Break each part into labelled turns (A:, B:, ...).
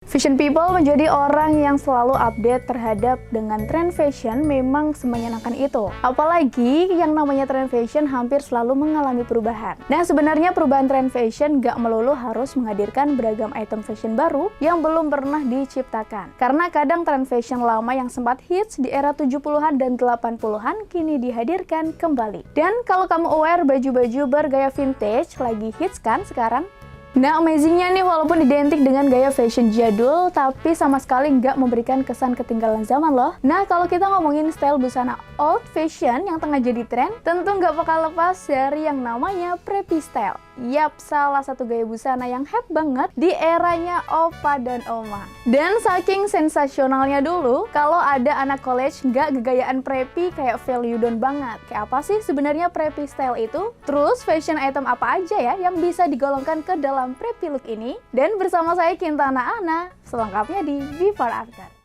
A: Fashion people menjadi orang yang selalu update terhadap dengan tren fashion memang semenyenangkan itu. Apalagi yang namanya tren fashion hampir selalu mengalami perubahan. Nah, sebenarnya perubahan tren fashion gak melulu harus menghadirkan beragam item fashion baru yang belum pernah diciptakan. Karena kadang tren fashion lama yang sempat hits di era 70-an dan 80-an kini dihadirkan kembali. Dan kalau kamu aware, baju-baju bergaya vintage lagi hits kan sekarang? Nah, amazingnya nih, walaupun identik dengan gaya fashion jadul, tapi sama sekali nggak memberikan kesan ketinggalan zaman loh. Nah, kalau kita ngomongin style busana old fashion yang tengah jadi tren, tentu nggak bakal lepas dari yang namanya preppy style. Yap, salah satu gaya busana yang hype banget di eranya Opa dan Oma. Dan saking sensasionalnya dulu, kalau ada anak college nggak gegayaan preppy kayak value down banget. Kayak apa sih sebenarnya preppy style itu? Terus fashion item apa aja ya yang bisa digolongkan ke dalam preppy look ini? Dan bersama saya Kintana Ana, selengkapnya di Before After.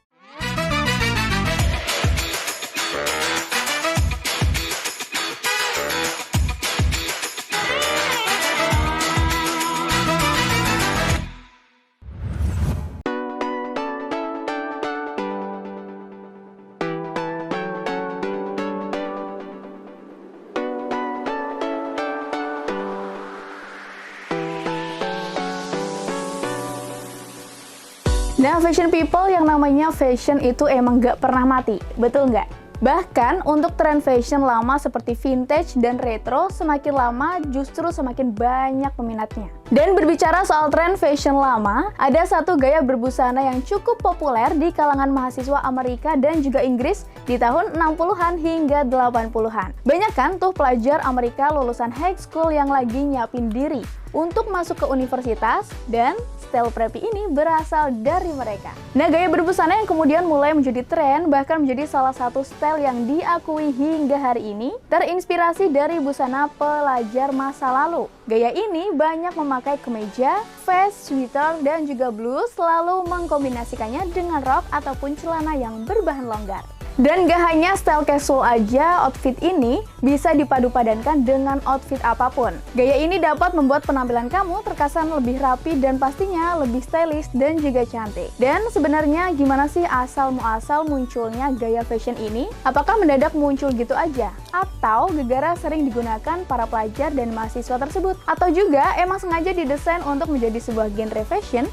A: Nah, fashion people, yang namanya fashion itu emang gak pernah mati, betul nggak? Bahkan untuk tren fashion lama seperti vintage dan retro, semakin lama justru semakin banyak peminatnya. Dan berbicara soal tren fashion lama, ada satu gaya berbusana yang cukup populer di kalangan mahasiswa Amerika dan juga Inggris di tahun 60-an hingga 80-an. Banyak kan tuh pelajar Amerika lulusan high school yang lagi nyiapin diri untuk masuk ke universitas, dan style preppy ini berasal dari mereka. Nah, gaya berbusana yang kemudian mulai menjadi tren, bahkan menjadi salah satu style yang diakui hingga hari ini, terinspirasi dari busana pelajar masa lalu. Gaya ini banyak memakai kemeja, vest, sweater, dan juga blus, lalu mengkombinasikannya dengan rok ataupun celana yang berbahan longgar. Dan gak hanya style casual aja, outfit ini bisa dipadu-padankan dengan outfit apapun. Gaya ini dapat membuat penampilan kamu terkesan lebih rapi dan pastinya lebih stylish dan juga cantik. Dan sebenarnya gimana sih asal-muasal munculnya gaya fashion ini? Apakah mendadak muncul gitu aja? Atau gegara sering digunakan para pelajar dan mahasiswa tersebut? Atau juga emang sengaja didesain untuk menjadi sebuah genre fashion?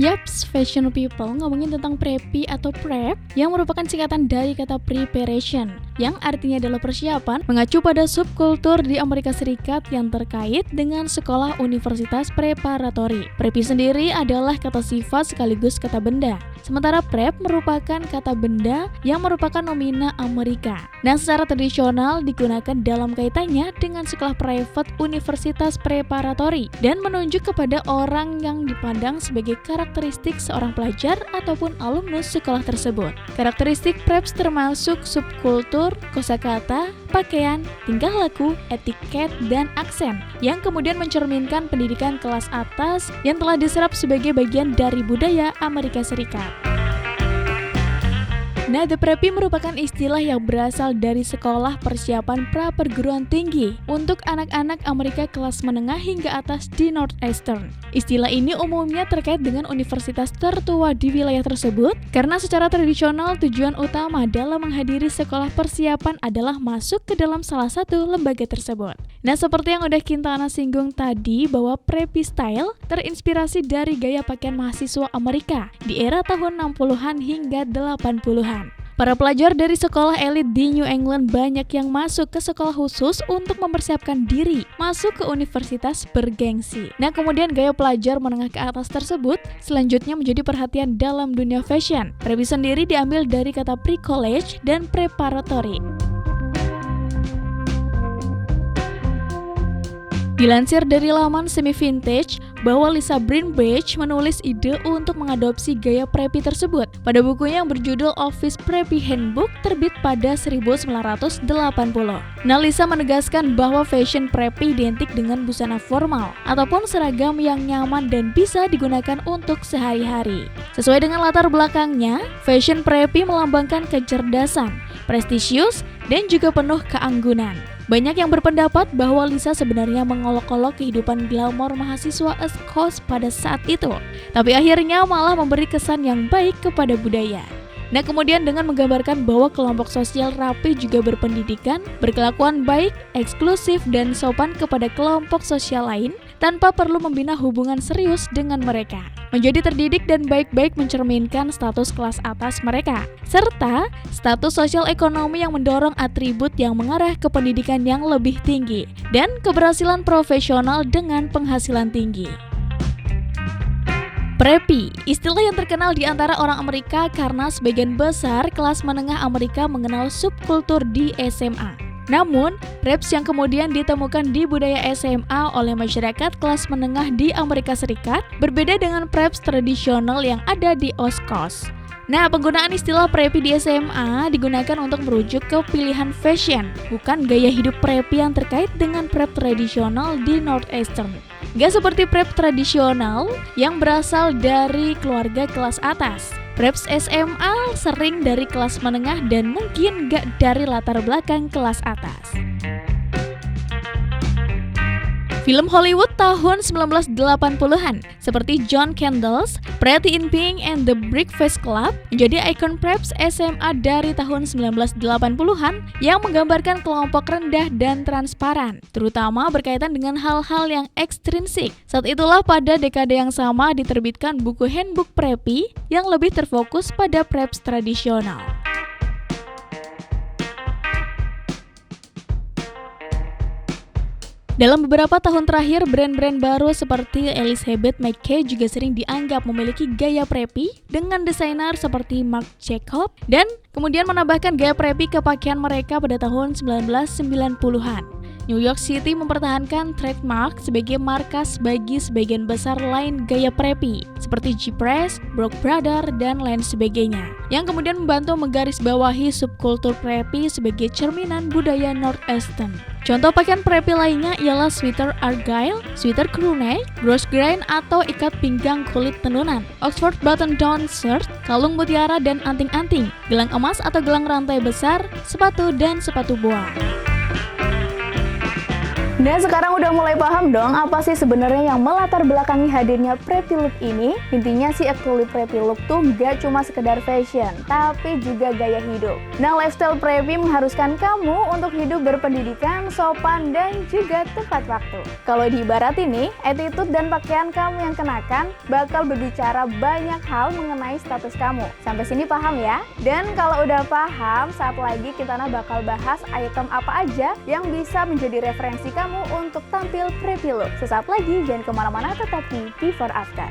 B: Yaps, fashion people, ngomongin tentang preppy atau prep yang merupakan singkatan dari kata preparation, yang artinya adalah persiapan, mengacu pada subkultur di Amerika Serikat yang terkait dengan sekolah universitas preparatory. Preppy sendiri adalah kata sifat sekaligus kata benda, sementara prep merupakan kata benda yang merupakan nomina Amerika. Nah, secara tradisional digunakan dalam kaitannya dengan sekolah private universitas preparatory dan menunjuk kepada orang yang dipandang sebagai karakteristik seorang pelajar ataupun alumnus sekolah tersebut. Karakteristik preps termasuk subkultur, kosakata, pakaian, tingkah laku, etiket, dan aksen yang kemudian mencerminkan pendidikan kelas atas yang telah diserap sebagai bagian dari budaya Amerika Serikat. Nah, the preppy merupakan istilah yang berasal dari sekolah persiapan pra-perguruan tinggi untuk anak-anak Amerika kelas menengah hingga atas di Northeastern. Istilah ini umumnya terkait dengan universitas tertua di wilayah tersebut karena secara tradisional tujuan utama dalam menghadiri sekolah persiapan adalah masuk ke dalam salah satu lembaga tersebut. Nah, seperti yang udah Kintana singgung tadi, bahwa preppy style terinspirasi dari gaya pakaian mahasiswa Amerika di era tahun 60-an hingga 80-an. Para pelajar dari sekolah elit di New England banyak yang masuk ke sekolah khusus untuk mempersiapkan diri masuk ke universitas bergengsi. Nah, kemudian gaya pelajar menengah ke atas tersebut selanjutnya menjadi perhatian dalam dunia fashion. Preppy sendiri diambil dari kata pre-college dan preparatory. Dilansir dari laman semi-vintage bahwa Lisa Brinbridge menulis ide untuk mengadopsi gaya preppy tersebut pada bukunya yang berjudul Office Preppy Handbook terbit pada 1980. Nah, Lisa menegaskan bahwa fashion preppy identik dengan busana formal ataupun seragam yang nyaman dan bisa digunakan untuk sehari-hari. Sesuai dengan latar belakangnya, fashion preppy melambangkan kecerdasan, prestisius, dan juga penuh keanggunan. Banyak yang berpendapat bahwa Lisa sebenarnya mengolok-olok kehidupan glamor mahasiswa East Coast pada saat itu, tapi akhirnya malah memberi kesan yang baik kepada budaya. Nah, kemudian dengan menggambarkan bahwa kelompok sosial rapi juga berpendidikan, berkelakuan baik, eksklusif, dan sopan kepada kelompok sosial lain tanpa perlu membina hubungan serius dengan mereka. Menjadi terdidik dan baik-baik mencerminkan status kelas atas mereka, serta status sosial ekonomi yang mendorong atribut yang mengarah ke pendidikan yang lebih tinggi dan keberhasilan profesional dengan penghasilan tinggi. Preppy, istilah yang terkenal di antara orang Amerika karena sebagian besar kelas menengah Amerika mengenal subkultur di SMA. Namun, preps yang kemudian ditemukan di budaya SMA oleh masyarakat kelas menengah di Amerika Serikat berbeda dengan preps tradisional yang ada di East Coast. Nah, penggunaan istilah preppy di SMA digunakan untuk merujuk ke pilihan fashion, bukan gaya hidup preppy yang terkait dengan prep tradisional di Northeastern. Gak seperti prep tradisional yang berasal dari keluarga kelas atas. Preps SMA sering dari kelas menengah dan mungkin gak dari latar belakang kelas atas. Film Hollywood tahun 1980-an seperti John Candy's Pretty in Pink and The Breakfast Club menjadi ikon preps SMA dari tahun 1980-an yang menggambarkan kelompok rendah dan transparan, terutama berkaitan dengan hal-hal yang ekstrinsik. Saat itulah pada dekade yang sama diterbitkan buku handbook preppy yang lebih terfokus pada preps tradisional. Dalam beberapa tahun terakhir, brand-brand baru seperti Elizabeth McKay juga sering dianggap memiliki gaya preppy dengan desainer seperti Marc Jacob dan kemudian menambahkan gaya preppy ke pakaian mereka pada tahun 1990-an. New York City mempertahankan trademark sebagai markas bagi sebagian besar lain gaya preppy seperti G-Press, Broke Brother, dan lain sebagainya, yang kemudian membantu menggarisbawahi subkultur preppy sebagai cerminan budaya Northeastern. Contoh pakaian preppy lainnya ialah sweater argyle, sweater crewneck, ghost grain atau ikat pinggang kulit tenunan, Oxford button-down shirt, kalung mutiara dan anting-anting, gelang emas atau gelang rantai besar, sepatu dan sepatu boa.
A: Nah, sekarang udah mulai paham dong apa sih sebenarnya yang melatar belakangi hadirnya preppy look ini? Intinya sih actually preppy look tuh gak cuma sekedar fashion, tapi juga gaya hidup. Nah, lifestyle preppy mengharuskan kamu untuk hidup berpendidikan, sopan, dan juga tepat waktu. Kalau diibaratin nih, attitude dan pakaian kamu yang kenakan bakal berbicara banyak hal mengenai status kamu. Sampai sini paham ya? Dan kalau udah paham, saat lagi kita bakal bahas item apa aja yang bisa menjadi referensi kamu untuk tampil preppy look. Sesaat lagi, jangan kemana-mana, tetap di Before After.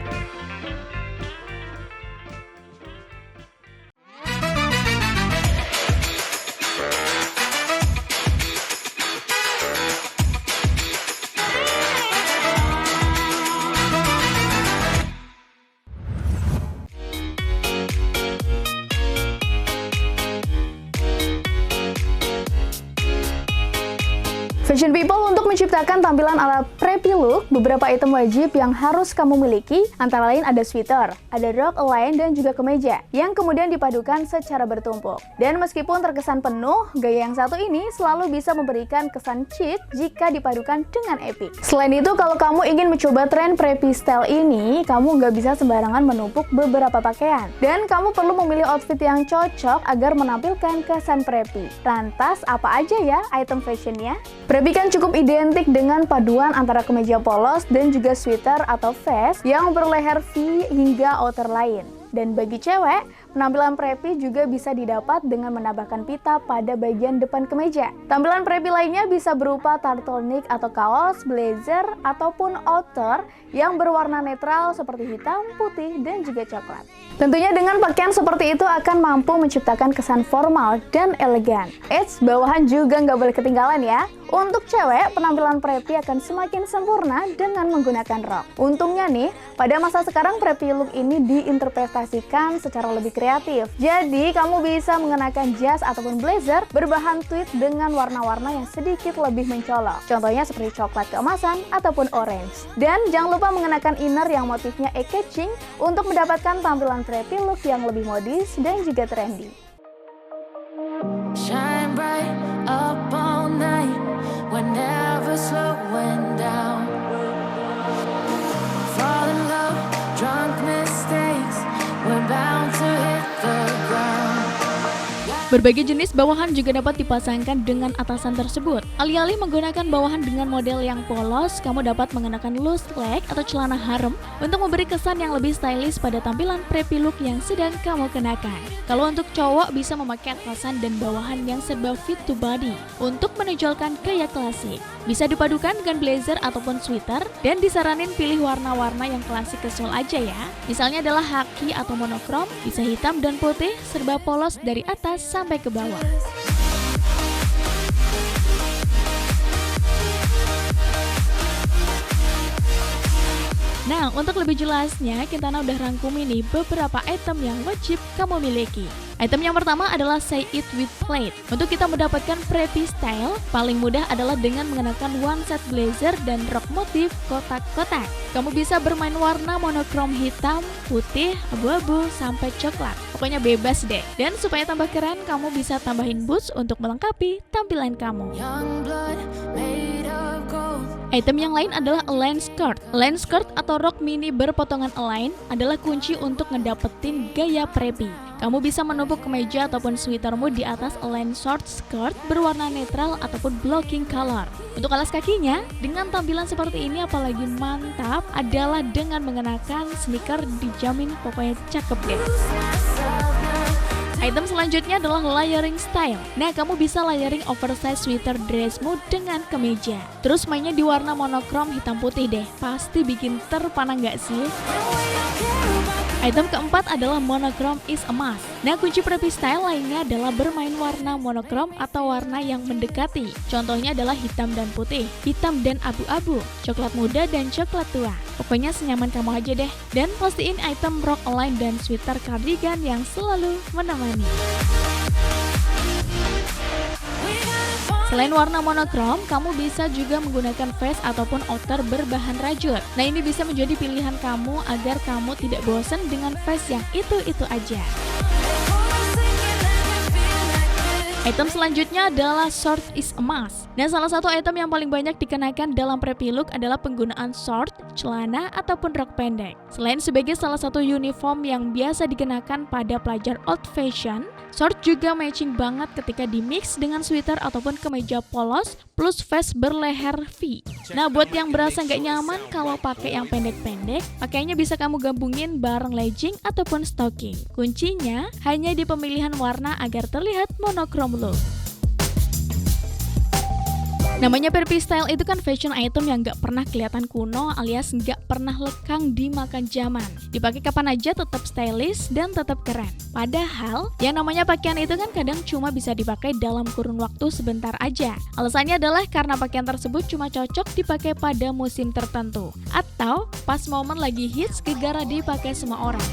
A: Fashion people, untuk menciptakan tampilan ala preppy look, beberapa item wajib yang harus kamu miliki antara lain ada sweater, ada rok, line, dan juga kemeja yang kemudian dipadukan secara bertumpuk. Dan meskipun terkesan penuh, gaya yang satu ini selalu bisa memberikan kesan chic jika dipadukan dengan epic. Selain itu, kalau kamu ingin mencoba tren preppy style ini, kamu nggak bisa sembarangan menumpuk beberapa pakaian. Dan kamu perlu memilih outfit yang cocok agar menampilkan kesan preppy. Lantas, apa aja ya item fashionnya? Preppy kan cukup identik dengan paduan antara kemeja polos dan juga sweater atau vest yang berleher V hingga outer lain. Dan bagi cewek, penampilan preppy juga bisa didapat dengan menambahkan pita pada bagian depan kemeja. Tampilan preppy lainnya bisa berupa turtleneck atau kaos, blazer, ataupun outer yang berwarna netral seperti hitam, putih, dan juga coklat. Tentunya dengan pakaian seperti itu akan mampu menciptakan kesan formal dan elegan. Eits, bawahan juga nggak boleh ketinggalan ya. Untuk cewek, penampilan preppy akan semakin sempurna dengan menggunakan rok. Untungnya nih, pada masa sekarang preppy look ini diinterpretasikan secara lebih kreatif. Jadi, kamu bisa mengenakan jas ataupun blazer berbahan tweed dengan warna-warna yang sedikit lebih mencolok. Contohnya seperti coklat keemasan ataupun orange. Dan jangan lupa mengenakan inner yang motifnya eye-catching untuk mendapatkan tampilan preppy look yang lebih modis dan juga trendy.
C: Shine bright up all night.
B: Berbagai jenis bawahan juga dapat dipasangkan dengan atasan tersebut. Alih-alih menggunakan bawahan dengan model yang polos, kamu dapat mengenakan loose leg atau celana harem untuk memberi kesan yang lebih stylish pada tampilan preppy look yang sedang kamu kenakan. Kalau untuk cowok bisa memakai atasan dan bawahan yang serba fit to body untuk menonjolkan gaya klasik. Bisa dipadukan dengan blazer ataupun sweater dan disaranin pilih warna-warna yang klasik casual aja ya. Misalnya adalah khaki atau monokrom, bisa hitam dan putih, serba polos dari atas sampai ke bawah. Nah, untuk lebih jelasnya, Kintana udah rangkumin nih beberapa item yang wajib kamu miliki. Item yang pertama adalah Say It With Plate. Untuk kita mendapatkan preppy style, paling mudah adalah dengan mengenakan one set blazer dan rok motif kotak-kotak. Kamu bisa bermain warna monokrom hitam, putih, abu-abu, sampai coklat. Pokoknya bebas deh. Dan supaya tambah keren, kamu bisa tambahin boots untuk melengkapi tampilan kamu. Item yang lain adalah align skirt. Align skirt atau rok mini berpotongan align adalah kunci untuk ngedapetin gaya preppy. Kamu bisa menumpuk kemeja ataupun sweatermu di atas align short skirt berwarna netral ataupun blocking color. Untuk alas kakinya, dengan tampilan seperti ini apalagi mantap adalah dengan mengenakan sneaker, dijamin pokoknya cakep deh. Item selanjutnya adalah layering style. Nah, kamu bisa layering oversize sweater dressmu dengan kemeja. Terus mainnya di warna monokrom hitam putih deh. Pasti bikin terpana nggak sih? Item keempat adalah monokrom is a must. Nah, kunci preppy style lainnya adalah bermain warna monokrom atau warna yang mendekati. Contohnya adalah hitam dan putih, hitam dan abu-abu, coklat muda dan coklat tua. Pokoknya senyaman kamu aja deh. Dan pastiin item rok align dan sweater cardigan yang selalu menemani. Selain warna monokrom, kamu bisa juga menggunakan vest ataupun outer berbahan rajut. Nah, ini bisa menjadi pilihan kamu agar kamu tidak bosan dengan vest yang itu-itu aja. Item selanjutnya adalah short is a must. Nah, salah satu item yang paling banyak dikenakan dalam preppy look adalah penggunaan short, celana, ataupun rok pendek. Selain sebagai salah satu uniform yang biasa dikenakan pada pelajar old fashion, short juga matching banget ketika di-mix dengan sweater ataupun kemeja polos plus vest berleher V. Nah, buat yang berasa nggak nyaman kalau pakai yang pendek-pendek, pakainya bisa kamu gabungin bareng legging ataupun stocking. Kuncinya hanya di pemilihan warna agar terlihat monokrom look. Namanya preppy style itu kan fashion item yang nggak pernah kelihatan kuno alias nggak pernah lekang dimakan zaman. Dipakai kapan aja tetap stylish dan tetap keren. Padahal yang namanya pakaian itu kan kadang cuma bisa dipakai dalam kurun waktu sebentar aja. Alasannya adalah karena pakaian tersebut cuma cocok dipakai pada musim tertentu atau pas momen lagi hits gegara dipakai semua orang.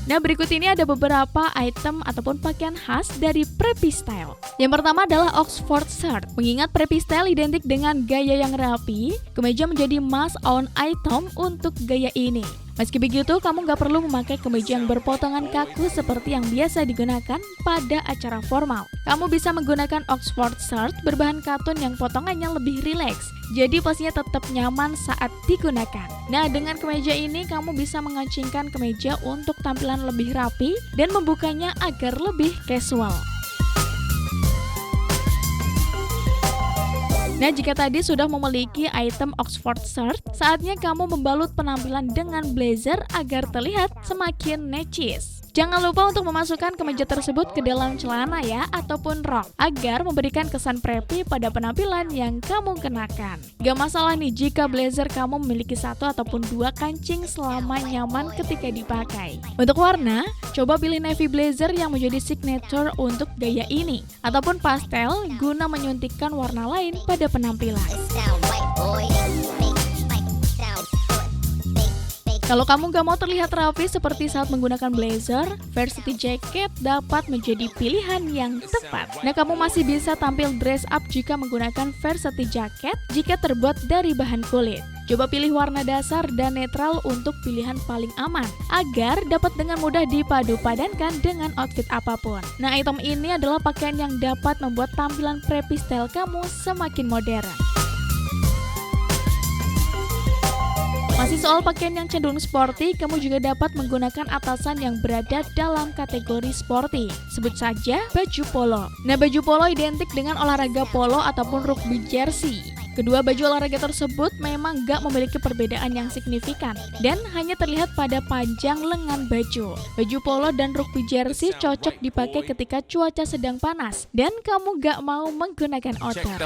B: Nah, berikut ini ada beberapa item ataupun pakaian khas dari preppy style. Yang pertama adalah Oxford shirt. Mengingat preppy style identik dengan gaya yang rapi, kemeja menjadi must own item untuk gaya ini. Meski begitu, kamu nggak perlu memakai kemeja yang berpotongan kaku seperti yang biasa digunakan pada acara formal. Kamu bisa menggunakan Oxford shirt berbahan katun yang potongannya lebih rileks, jadi pastinya tetap nyaman saat digunakan. Nah, dengan kemeja ini kamu bisa mengancingkan kemeja untuk tampilan lebih rapi dan membukanya agar lebih casual. Nah, jika tadi sudah memiliki item Oxford shirt, saatnya kamu membalut penampilan dengan blazer agar terlihat semakin necis. Jangan lupa untuk memasukkan kemeja tersebut ke dalam celana ya, ataupun rok, agar memberikan kesan preppy pada penampilan yang kamu kenakan. Gak masalah nih jika blazer kamu memiliki satu ataupun dua kancing selama nyaman ketika dipakai. Untuk warna, coba pilih navy blazer yang menjadi signature untuk gaya ini, ataupun pastel guna menyuntikkan warna lain pada penampilan. Kalau kamu gak mau terlihat rapi seperti saat menggunakan blazer, varsity jacket dapat menjadi pilihan yang tepat. Nah, kamu masih bisa tampil dress up jika menggunakan varsity jacket jika terbuat dari bahan kulit. Coba pilih warna dasar dan netral untuk pilihan paling aman, agar dapat dengan mudah dipadu-padankan dengan outfit apapun. Nah, item ini adalah pakaian yang dapat membuat tampilan preppy style kamu semakin modern. Masih soal pakaian yang cenderung sporty, kamu juga dapat menggunakan atasan yang berada dalam kategori sporty. Sebut saja baju polo. Nah, baju polo identik dengan olahraga polo ataupun rugby jersey. Kedua baju olahraga tersebut memang gak memiliki perbedaan yang signifikan dan hanya terlihat pada panjang lengan baju. Baju polo dan rugby jersey cocok dipakai ketika cuaca sedang panas dan kamu gak mau menggunakan outdoor.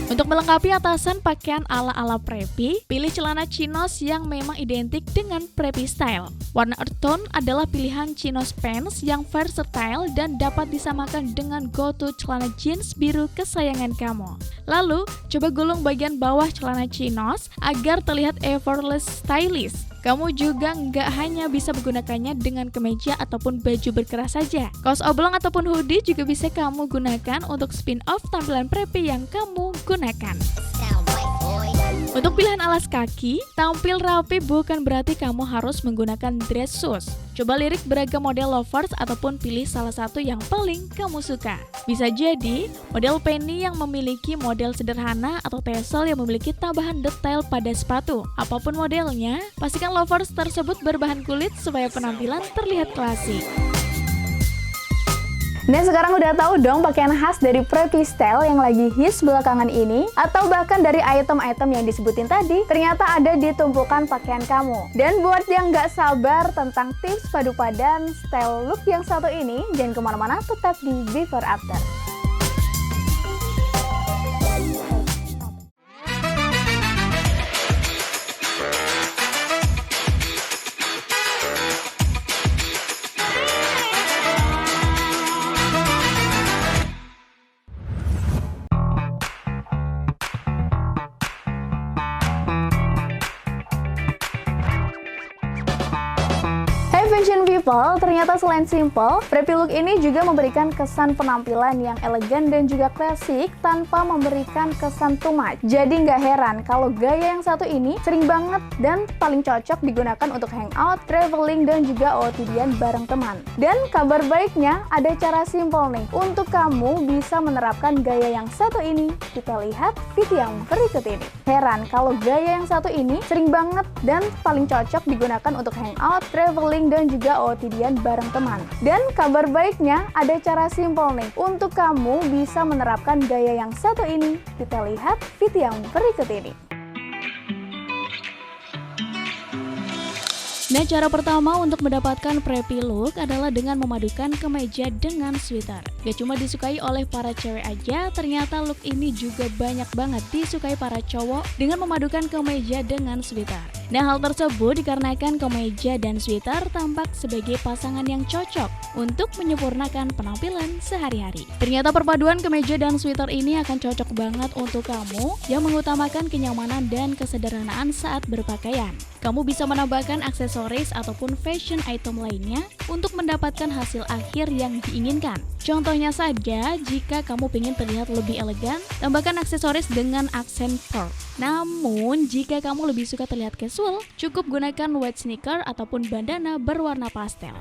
B: Untuk melengkapi atasan pakaian ala-ala preppy, pilih celana chinos yang memang identik dengan preppy style. Warna earth tone adalah pilihan chinos pants yang versatile dan dapat disamakan dengan go-to celana jeans biru kesayangan kamu. Lalu, coba gulung bagian bawah celana chinos agar terlihat effortless stylish. Kamu juga nggak hanya bisa menggunakannya dengan kemeja ataupun baju berkeras saja. Kaos oblong ataupun hoodie juga bisa kamu gunakan untuk spin-off tampilan preppy yang kamu gunakan. Untuk pilihan alas kaki, tampil rapi bukan berarti kamu harus menggunakan dress shoes. Coba lirik beragam model loafers ataupun pilih salah satu yang paling kamu suka. Bisa jadi model penny yang memiliki model sederhana atau tassel yang memiliki tambahan detail pada sepatu. Apapun modelnya, pastikan loafers tersebut berbahan kulit supaya penampilan terlihat klasik.
A: Nah, sekarang udah tahu dong pakaian khas dari preppy style yang lagi hits belakangan ini, atau bahkan dari item-item yang disebutin tadi ternyata ada di tumpukan pakaian kamu. Dan buat yang nggak sabar tentang tips padu padan style look yang satu ini, jangan kemana-mana, tetap di Before After. Fashion people, ternyata selain simple, preppy look ini juga memberikan kesan penampilan yang elegan dan juga klasik tanpa memberikan kesan too much. Jadi nggak heran kalau gaya yang satu ini sering banget dan paling cocok digunakan untuk hangout, traveling, dan juga OOTD-an bareng teman. Dan kabar baiknya, ada cara simple nih untuk kamu bisa menerapkan gaya yang satu ini. Kita lihat video yang berikut ini. Heran kalau gaya yang satu ini sering banget dan paling cocok digunakan untuk hangout, traveling, dan juga OOTD-an bareng teman. Dan kabar baiknya, ada cara simple nih untuk kamu bisa menerapkan gaya yang satu ini. Kita lihat video yang berikut ini.
B: Nah, cara pertama untuk mendapatkan preppy look adalah dengan memadukan kemeja dengan sweater. Gak cuma disukai oleh para cewek aja, ternyata look ini juga banyak banget disukai para cowok dengan memadukan kemeja dengan sweater. Nah, hal tersebut dikarenakan kemeja dan sweater tampak sebagai pasangan yang cocok untuk menyempurnakan penampilan sehari-hari. Ternyata perpaduan kemeja dan sweater ini akan cocok banget untuk kamu yang mengutamakan kenyamanan dan kesederhanaan saat berpakaian. Kamu bisa menambahkan aksesoris ataupun fashion item lainnya untuk mendapatkan hasil akhir yang diinginkan. Contohnya saja, jika kamu ingin terlihat lebih elegan, tambahkan aksesoris dengan aksen pearl. Namun, jika kamu lebih suka terlihat casual, cukup gunakan white sneaker ataupun bandana berwarna pastel.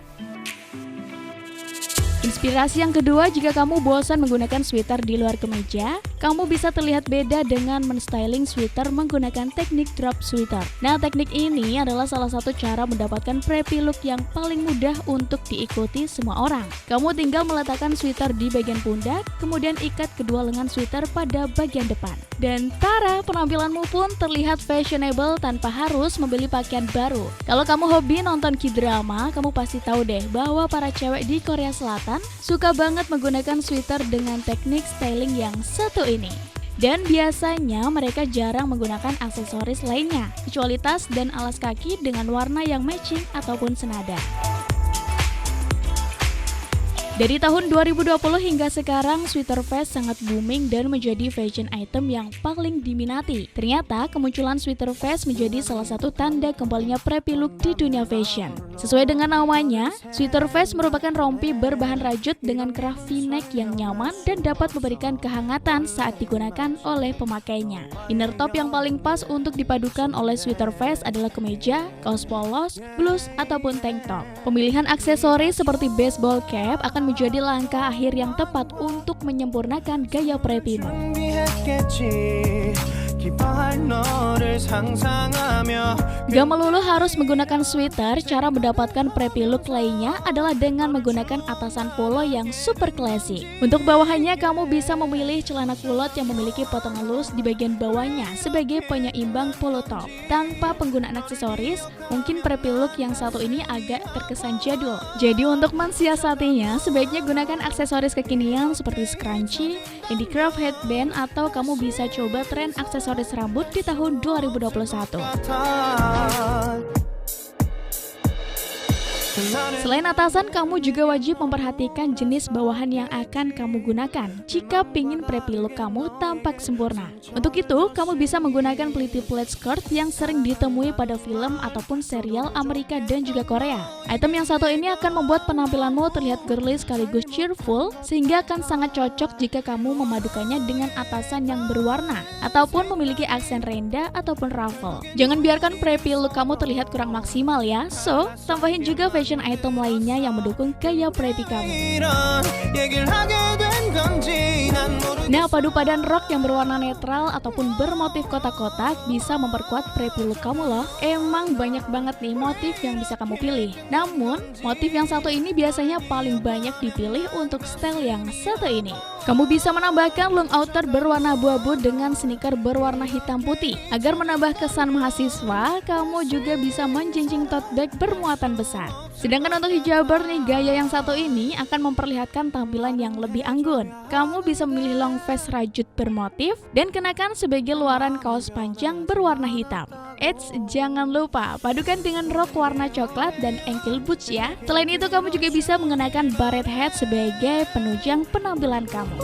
B: Inspirasi yang kedua, jika kamu bosan menggunakan sweater di luar kemeja, kamu bisa terlihat beda dengan menstyling sweater menggunakan teknik drop sweater. Nah, teknik ini adalah salah satu cara mendapatkan preppy look yang paling mudah untuk diikuti semua orang. Kamu tinggal meletakkan sweater di bagian pundak, kemudian ikat kedua lengan sweater pada bagian depan. Dan tara, penampilanmu pun terlihat fashionable tanpa harus membeli pakaian baru. Kalau kamu hobi nonton K-drama, kamu pasti tahu deh bahwa para cewek di Korea Selatan suka banget menggunakan sweater dengan teknik styling yang satu ini. Dan biasanya mereka jarang menggunakan aksesoris lainnya, kecuali tas dan alas kaki dengan warna yang matching ataupun senada. Dari tahun 2020 hingga sekarang, sweater vest sangat booming dan menjadi fashion item yang paling diminati. Ternyata, kemunculan sweater vest menjadi salah satu tanda kembalinya preppy look di dunia fashion. Sesuai dengan namanya, sweater vest merupakan rompi berbahan rajut dengan kerah V-neck yang nyaman dan dapat memberikan kehangatan saat digunakan oleh pemakainya. Inner top yang paling pas untuk dipadukan oleh sweater vest adalah kemeja, kaos polos, blus, ataupun tank top. Pemilihan aksesoris seperti baseball cap akan menjadi langkah akhir yang tepat untuk menyempurnakan gaya preppymu.
C: 기뻐할 너를 상상하며
B: Gak melulu harus menggunakan sweater, cara mendapatkan preppy look lainnya adalah dengan menggunakan atasan polo yang super classy. Untuk bawahannya, kamu bisa memilih celana kulot yang memiliki potongan lus di bagian bawahnya sebagai penyeimbang polo top. Tanpa penggunaan aksesoris, mungkin preppy look yang satu ini agak terkesan jadul. Jadi untuk mensiasatinya, sebaiknya gunakan aksesoris kekinian seperti scrunchie, handicraft headband, atau kamu bisa coba tren aksesoris rambut di tahun 2021. Selain atasan, kamu juga wajib memperhatikan jenis bawahan yang akan kamu gunakan jika pingin preppy look kamu tampak sempurna. Untuk itu, kamu bisa menggunakan pleated plaid skirt yang sering ditemui pada film ataupun serial Amerika dan juga Korea. Item yang satu ini akan membuat penampilanmu terlihat girly sekaligus cheerful, sehingga akan sangat cocok jika kamu memadukannya dengan atasan yang berwarna ataupun memiliki aksen rendah ataupun ruffle. Jangan biarkan preppy look kamu terlihat kurang maksimal ya. So, tambahin juga fashion item lainnya yang mendukung gaya preppy kamu. Nah, padu padan rok yang berwarna netral ataupun bermotif kotak-kotak bisa memperkuat preppy look kamu loh. Emang banyak banget nih motif yang bisa kamu pilih. Namun, motif yang satu ini biasanya paling banyak dipilih untuk style yang satu ini. Kamu bisa menambahkan long outer berwarna abu-abu dengan sneaker berwarna hitam putih. Agar menambah kesan mahasiswa, kamu juga bisa menjinjing tote bag bermuatan besar. Sedangkan untuk hijaber nih, gaya yang satu ini akan memperlihatkan tampilan yang lebih anggun. Kamu bisa memilih long vest rajut bermotif dan kenakan sebagai luaran kaos panjang berwarna hitam. Eits, jangan lupa padukan dengan rok warna coklat dan ankle boots ya. Selain itu, kamu juga bisa mengenakan barret hat sebagai penunjang penampilan kamu.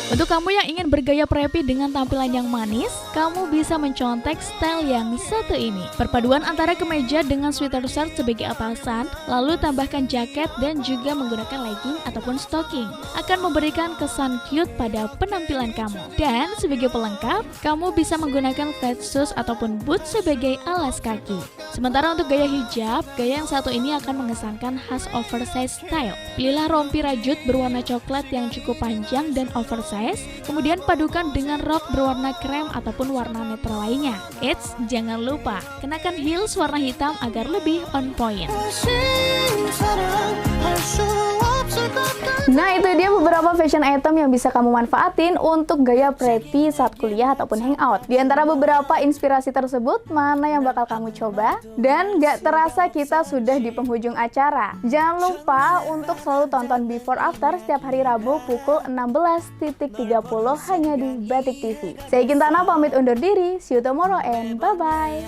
B: Untuk kamu yang ingin bergaya preppy dengan tampilan yang manis, kamu bisa mencontek style yang satu ini. Perpaduan antara kemeja dengan sweater shirt sebagai atasan, lalu tambahkan jaket dan juga menggunakan legging ataupun stocking, akan memberikan kesan cute pada penampilan kamu. Dan sebagai pelengkap, kamu bisa menggunakan flat shoes ataupun boots sebagai alas kaki. Sementara untuk gaya hijab, gaya yang satu ini akan mengesankan khas oversize style. Pilihlah rompi rajut berwarna coklat yang cukup panjang dan oversize, kemudian padukan dengan rok berwarna krem ataupun warna netral lainnya. Eits, jangan lupa kenakan heels warna hitam agar lebih on point.
A: Nah, itu dia beberapa fashion item yang bisa kamu manfaatin untuk gaya preppy saat kuliah ataupun hangout. Di antara beberapa inspirasi tersebut, mana yang bakal kamu coba? Dan gak terasa kita sudah di penghujung acara. Jangan lupa untuk selalu tonton Before After setiap hari Rabu pukul 16.30 hanya di Batik TV. Saya Gintana pamit undur diri. See you tomorrow and bye-bye.